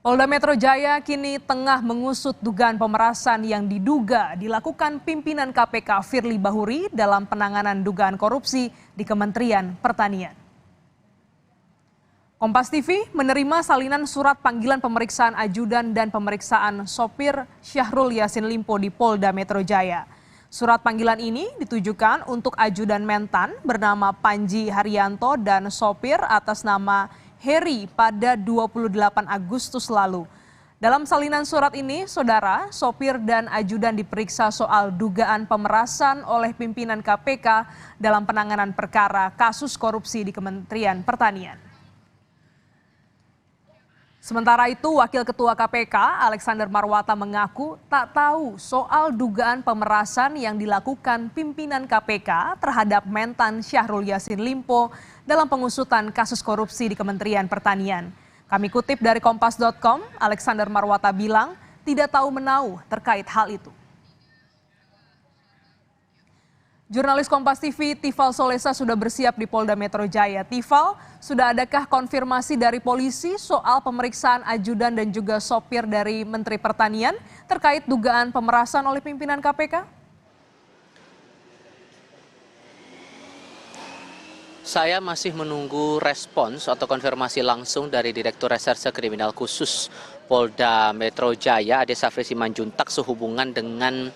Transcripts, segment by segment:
Polda Metro Jaya kini tengah mengusut dugaan pemerasan yang diduga dilakukan pimpinan KPK Firly Bahuri dalam penanganan dugaan korupsi di Kementerian Pertanian. Kompas TV menerima salinan surat panggilan pemeriksaan ajudan dan pemeriksaan sopir Syahrul Yassin Limpo di Polda Metro Jaya. Surat panggilan ini ditujukan untuk ajudan Mentan bernama Panji Haryanto dan sopir atas nama Heri pada 28 Agustus lalu. Dalam salinan surat ini, saudara, sopir dan ajudan diperiksa soal dugaan pemerasan oleh pimpinan KPK dalam penanganan perkara kasus korupsi di Kementerian Pertanian. Sementara itu, Wakil Ketua KPK Alexander Marwata mengaku tak tahu soal dugaan pemerasan yang dilakukan pimpinan KPK terhadap Mentan Syahrul Yassin Limpo dalam pengusutan kasus korupsi di Kementerian Pertanian. Kami kutip dari Kompas.com, Alexander Marwata bilang tidak tahu menahu terkait hal itu. Jurnalis Kompas TV Tifal Solesa sudah bersiap di Polda Metro Jaya. Tifal, sudah adakah konfirmasi dari polisi soal pemeriksaan ajudan dan juga sopir dari Menteri Pertanian terkait dugaan pemerasan oleh pimpinan KPK? Saya masih menunggu respons atau konfirmasi langsung dari Direktur Reserse Kriminal Khusus Polda Metro Jaya, Ade Safri Simanjuntak, sehubungan dengan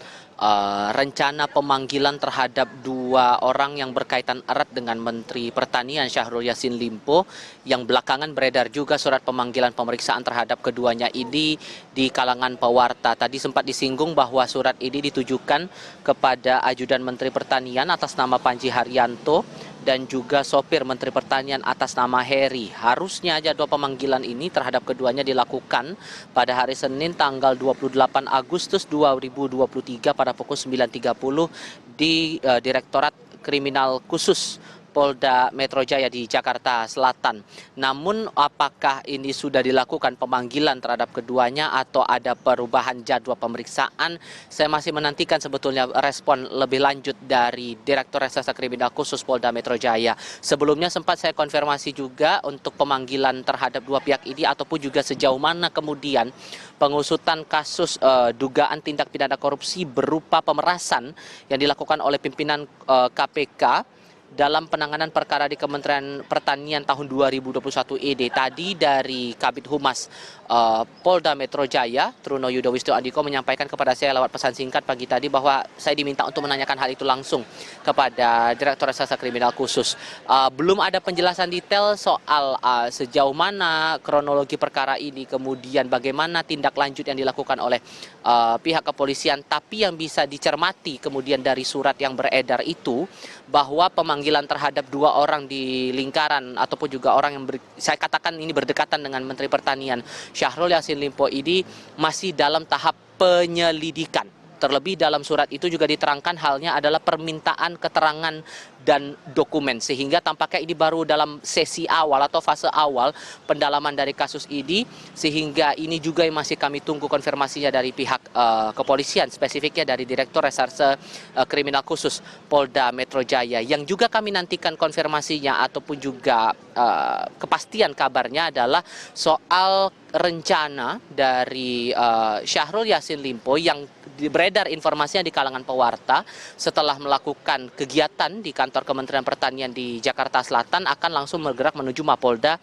rencana pemanggilan terhadap dua orang yang berkaitan erat dengan Menteri Pertanian Syahrul Yassin Limpo, yang belakangan beredar juga surat pemanggilan pemeriksaan terhadap keduanya ini di kalangan pewarta. Tadi sempat disinggung bahwa surat ini ditujukan kepada ajudan Menteri Pertanian atas nama Panji Haryanto dan juga sopir Menteri Pertanian atas nama Heri. Harusnya jadwal pemanggilan ini terhadap keduanya dilakukan pada hari Senin tanggal 28 Agustus 2023 pada pukul 9.30 di Direktorat Kriminal Khusus Polda Metro Jaya di Jakarta Selatan. Namun apakah ini sudah dilakukan pemanggilan terhadap keduanya atau ada perubahan jadwal pemeriksaan? Saya masih menantikan sebetulnya respon lebih lanjut dari Direktur Reserse Kriminal Khusus Polda Metro Jaya. Sebelumnya sempat saya konfirmasi juga untuk pemanggilan terhadap dua pihak ini ataupun juga sejauh mana kemudian pengusutan kasus dugaan tindak pidana korupsi berupa pemerasan yang dilakukan oleh pimpinan KPK dalam penanganan perkara di Kementerian Pertanian tahun 2021 ini. Tadi dari Kabid Humas Polda Metro Jaya, Truno Yudo Wisnu Andiko, menyampaikan kepada saya lewat pesan singkat pagi tadi bahwa saya diminta untuk menanyakan hal itu langsung kepada Direktur Reserse Kriminal Khusus. Belum ada penjelasan detail soal sejauh mana kronologi perkara ini, kemudian bagaimana tindak lanjut yang dilakukan oleh pihak kepolisian, tapi yang bisa dicermati kemudian dari surat yang beredar itu bahwa pemanggilan terhadap dua orang di lingkaran ataupun juga orang yang saya katakan ini berdekatan dengan Menteri Pertanian Syahrul Yassin Limpo ini masih dalam tahap penyelidikan. Terlebih dalam surat itu juga diterangkan halnya adalah permintaan keterangan dan dokumen, sehingga tampaknya ini baru dalam sesi awal atau fase awal pendalaman dari kasus ini, sehingga ini juga yang masih kami tunggu konfirmasinya dari pihak kepolisian, spesifiknya dari Direktur Reserse Kriminal Khusus Polda Metro Jaya, yang juga kami nantikan konfirmasinya ataupun juga kepastian kabarnya adalah soal rencana dari Syahrul Yassin Limpo yang beredar informasinya di kalangan pewarta setelah melakukan kegiatan di kantor Kementerian Pertanian di Jakarta Selatan akan langsung bergerak menuju Mapolda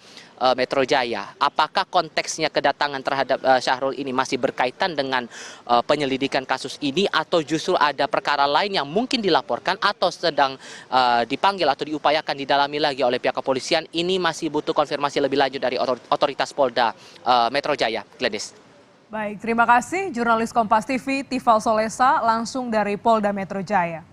Metro Jaya. Apakah konteksnya kedatangan terhadap Syahrul ini masih berkaitan dengan penyelidikan kasus ini atau justru ada perkara lain yang mungkin dilaporkan atau sedang dipanggil atau diupayakan didalami lagi oleh pihak kepolisian? Ini masih butuh konfirmasi lebih lanjut dari otoritas Polda Metro Jaya. Gladys. Baik, terima kasih jurnalis Kompas TV Tifal Solesa langsung dari Polda Metro Jaya.